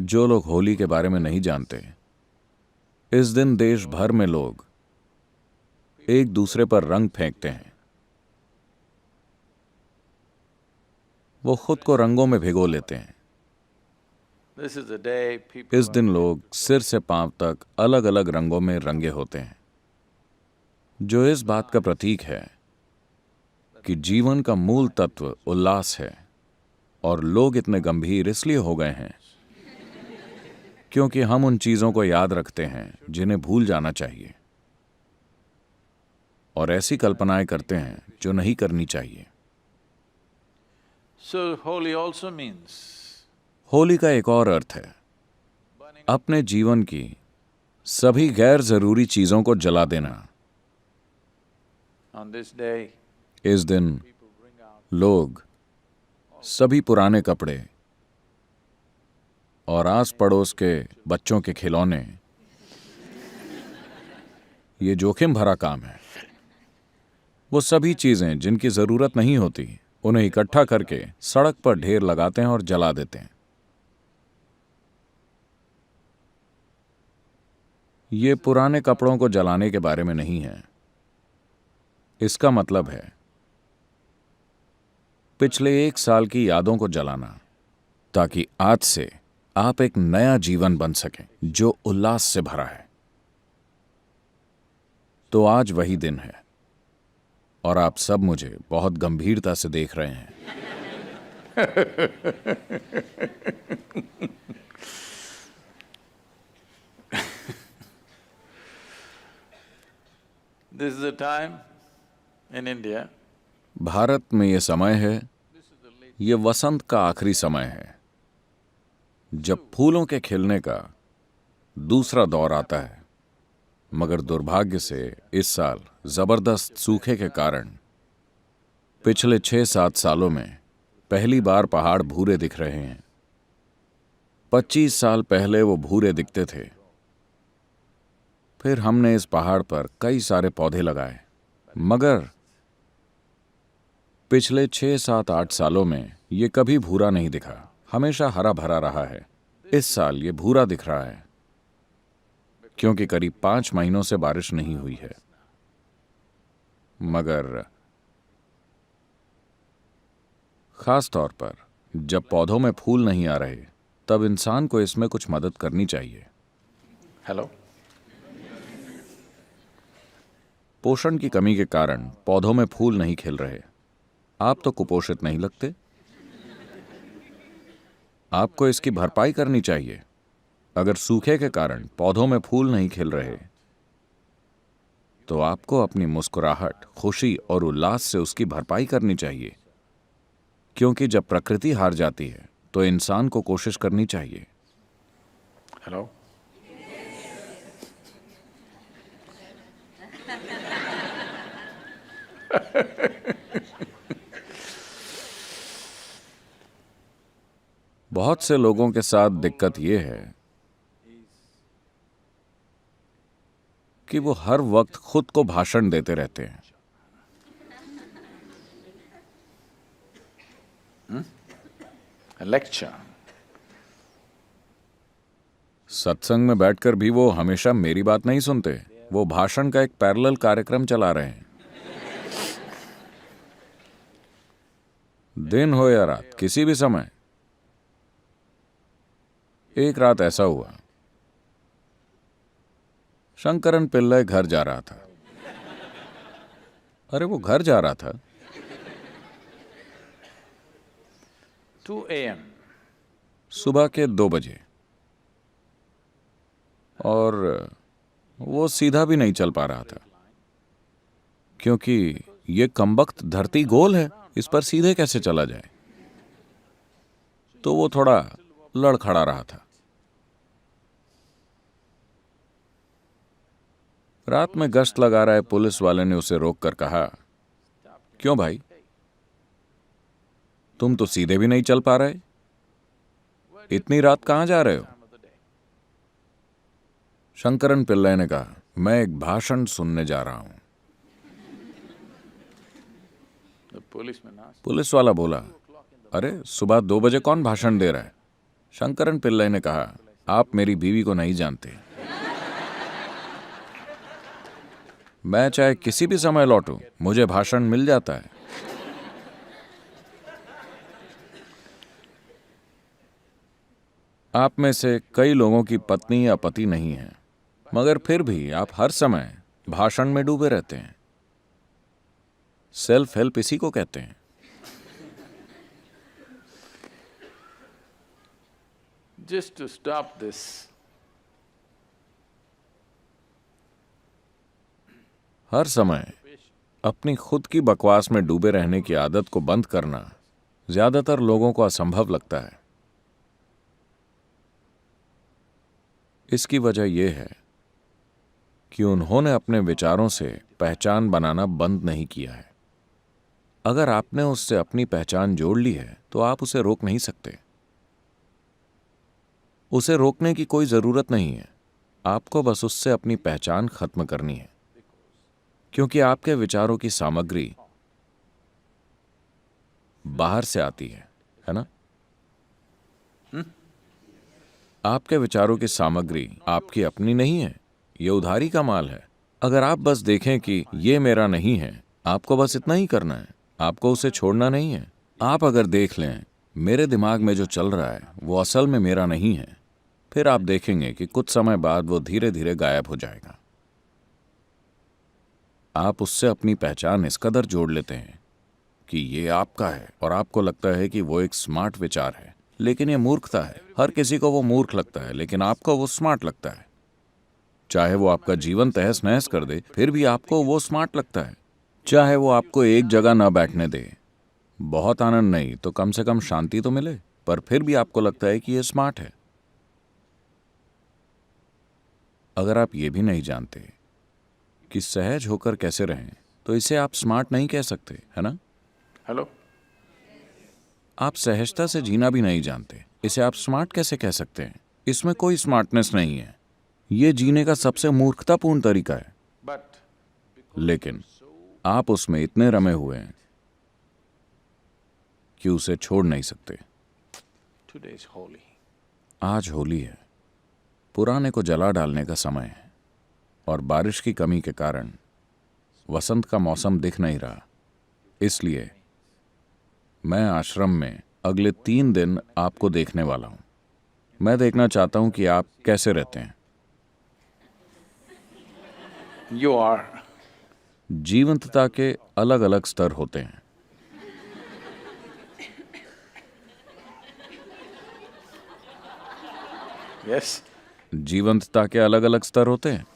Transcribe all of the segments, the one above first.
जो लोग होली के बारे में नहीं जानते, इस दिन देश भर में लोग एक दूसरे पर रंग फेंकते हैं। वो खुद को रंगों में भिगो लेते हैं। इस दिन लोग सिर से पांव तक अलग अलग रंगों में रंगे होते हैं, जो इस बात का प्रतीक है कि जीवन का मूल तत्व उल्लास है। और लोग इतने गंभीर इसलिए हो गए हैं क्योंकि हम उन चीजों को याद रखते हैं जिन्हें भूल जाना चाहिए, और ऐसी कल्पनाएं करते हैं जो नहीं करनी चाहिए। होली का एक और अर्थ है अपने जीवन की सभी गैर जरूरी चीजों को जला देना। इस दिन लोग सभी पुराने कपड़े और आस पड़ोस के बच्चों के खिलौने, ये जोखिम भरा काम है। वो सभी चीजें जिनकी जरूरत नहीं होती, उन्हें इकट्ठा करके सड़क पर ढेर लगाते हैं और जला देते हैं। ये पुराने कपड़ों को जलाने के बारे में नहीं है। इसका मतलब है पिछले एक साल की यादों को जलाना, ताकि आज से आप एक नया जीवन बन सकें जो उल्लास से भरा है। तो आज वही दिन है और आप सब मुझे बहुत गंभीरता से देख रहे हैं। This is the time in India. Bharat में ये समय है, ये वसंत का आखिरी समय है, जब फूलों के खिलने का दूसरा दौर आता है। मगर दुर्भाग्य से इस साल जबरदस्त सूखे के कारण पिछले 6-7 सालों में पहली बार पहाड़ भूरे दिख रहे हैं। 25 साल पहले वो भूरे दिखते थे। फिर हमने इस पहाड़ पर कई सारे पौधे लगाए, मगर पिछले 6-7-8 सालों में ये कभी भूरा नहीं दिखा, हमेशा हरा भरा रहा है। इस साल ये भूरा दिख रहा है क्योंकि करीब 5 महीनों से बारिश नहीं हुई है। मगर खास तौर पर जब पौधों में फूल नहीं आ रहे, तब इंसान को इसमें कुछ मदद करनी चाहिए। Hello? पोषण की कमी के कारण पौधों में फूल नहीं खिल रहे। आप तो कुपोषित नहीं लगते। आपको इसकी भरपाई करनी चाहिए। अगर सूखे के कारण पौधों में फूल नहीं खिल रहे, तो आपको अपनी मुस्कुराहट, खुशी और उल्लास से उसकी भरपाई करनी चाहिए। क्योंकि जब प्रकृति हार जाती है, तो इंसान को कोशिश करनी चाहिए। Hello? बहुत से लोगों के साथ दिक्कत यह है कि वो हर वक्त खुद को भाषण देते रहते हैं। A lecture. सत्संग में बैठकर भी वो हमेशा मेरी बात नहीं सुनते। वो भाषण का एक पैरेलल कार्यक्रम चला रहे हैं। दिन हो या रात, किसी भी समय। एक रात ऐसा हुआ, शंकरन पिल्लई घर जा रहा था। अरे वो घर जा रहा था। 2 a.m. सुबह के 2 बजे, और वो सीधा भी नहीं चल पा रहा था क्योंकि ये कमबख्त धरती गोल है, इस पर सीधे कैसे चला जाए। तो वो थोड़ा लड़खड़ा रहा था। रात में गश्त लगा रहे पुलिस वाले ने उसे रोककर कहा, क्यों भाई, तुम तो सीधे भी नहीं चल पा रहे, इतनी रात कहां जा रहे हो? शंकरन पिल्लई ने कहा, मैं एक भाषण सुनने जा रहा हूं। The policeman asked. पुलिस वाला बोला, अरे सुबह 2 बजे कौन भाषण दे रहा है? शंकरन पिल्लई ने कहा, आप मेरी बीवी को नहीं जानते। मैं चाहे किसी भी समय लौटूं, मुझे भाषण मिल जाता है। आप में से कई लोगों की पत्नी या पति नहीं है, मगर फिर भी आप हर समय भाषण में डूबे रहते हैं। सेल्फ हेल्प इसी को कहते हैं। Just to stop this, हर समय अपनी खुद की बकवास में डूबे रहने की आदत को बंद करना ज्यादातर लोगों को असंभव लगता है। इसकी वजह यह है कि उन्होंने अपने विचारों से पहचान बनाना बंद नहीं किया है। अगर आपने उससे अपनी पहचान जोड़ ली है तो आप उसे रोक नहीं सकते। उसे रोकने की कोई जरूरत नहीं है, आपको बस उससे अपनी पहचान खत्म करनी है, क्योंकि आपके विचारों की सामग्री बाहर से आती है ना? आपके विचारों की सामग्री आपकी अपनी नहीं है, ये उधारी का माल है। अगर आप बस देखें कि ये मेरा नहीं है, आपको बस इतना ही करना है, आपको उसे छोड़ना नहीं है। आप अगर देख लें मेरे दिमाग में जो चल रहा है वो असल में मेरा नहीं है, फिर आप देखेंगे कि कुछ समय बाद वो धीरे धीरे गायब हो जाएगा। आप उससे अपनी पहचान इस कदर जोड़ लेते हैं कि ये आपका है और आपको लगता है कि वो एक स्मार्ट विचार है, लेकिन ये मूर्खता है। हर किसी को वो मूर्ख लगता है, लेकिन आपको वो स्मार्ट लगता है। चाहे वो आपका जीवन तहस नहस कर दे, फिर भी आपको वो स्मार्ट लगता है। चाहे वो आपको एक जगह ना बैठने दे, बहुत आनंद नहीं तो कम से कम शांति तो मिले, पर फिर भी आपको लगता है कि ये स्मार्ट है। अगर आप ये भी नहीं जानते कि सहज होकर कैसे रहें, तो इसे आप स्मार्ट नहीं कह सकते, है ना? hello? आप सहजता से जीना भी नहीं जानते, इसे आप स्मार्ट कैसे कह सकते हैं? इसमें कोई स्मार्टनेस नहीं है। ये जीने का सबसे मूर्खतापूर्ण तरीका है। But लेकिन आप उसमें इतने रमे हुए हैं कि उसे छोड़ नहीं सकते। today is holy. आज होली है, पुराने को जला डालने का समय है, और बारिश की कमी के कारण वसंत का मौसम दिख नहीं रहा। इसलिए मैं आश्रम में अगले 3 दिन आपको देखने वाला हूं। मैं देखना चाहता हूं कि आप कैसे रहते हैं। You are. जीवंतता के अलग अलग स्तर होते हैं। Yes? जीवंतता के अलग अलग स्तर होते हैं।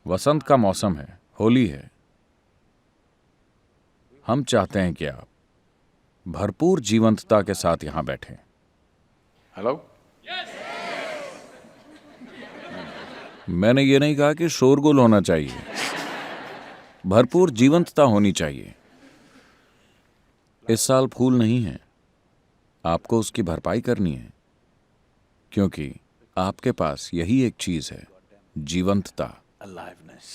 वसंत का मौसम है, होली है। हम चाहते हैं कि आप भरपूर जीवंतता के साथ यहां बैठें। Hello? मैंने ये नहीं कहा कि शोरगुल होना चाहिए, भरपूर जीवंतता होनी चाहिए। इस साल फूल नहीं है, आपको उसकी भरपाई करनी है, क्योंकि आपके पास यही एक चीज है, जीवंतता। Aliveness.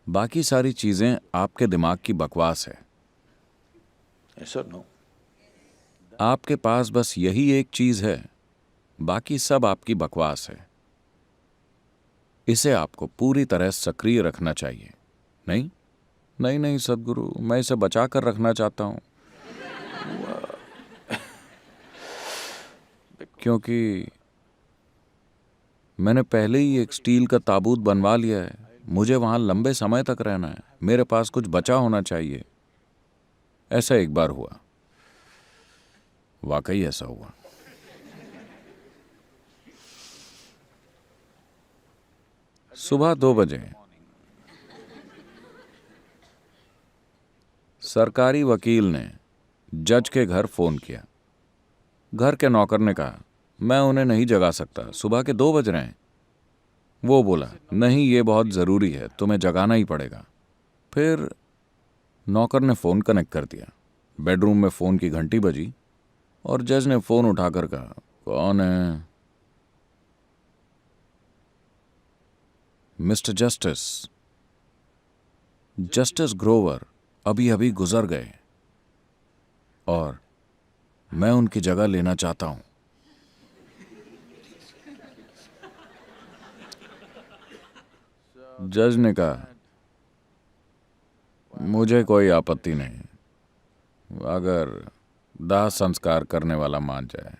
बाकी सारी चीजें आपके दिमाग की बकवास है। Yes or no? आपके पास बस यही एक चीज है, बाकी सब आपकी बकवास है। इसे आपको पूरी तरह सक्रिय रखना चाहिए। नहीं नहीं नहीं सदगुरु, मैं इसे बचा कर रखना चाहता हूं, क्योंकि मैंने पहले ही एक स्टील का ताबूत बनवा लिया है। मुझे वहां लंबे समय तक रहना है, मेरे पास कुछ बचा होना चाहिए। ऐसा एक बार हुआ, वाकई ऐसा हुआ। सुबह 2 बजे सरकारी वकील ने जज के घर फोन किया। घर के नौकर ने कहा, मैं उन्हें नहीं जगा सकता, सुबह के 2 बज रहे हैं। वो बोला, नहीं ये बहुत जरूरी है, तुम्हें जगाना ही पड़ेगा। फिर नौकर ने फोन कनेक्ट कर दिया। बेडरूम में फोन की घंटी बजी और जज ने फोन उठाकर कहा, कौन है? मिस्टर जस्टिस, जस्टिस ग्रोवर अभी अभी गुजर गए। और मैं उनकी जगह लेना चाहता हूं। जज ने कहा, मुझे कोई आपत्ति नहीं अगर दाह संस्कार करने वाला मान जाए।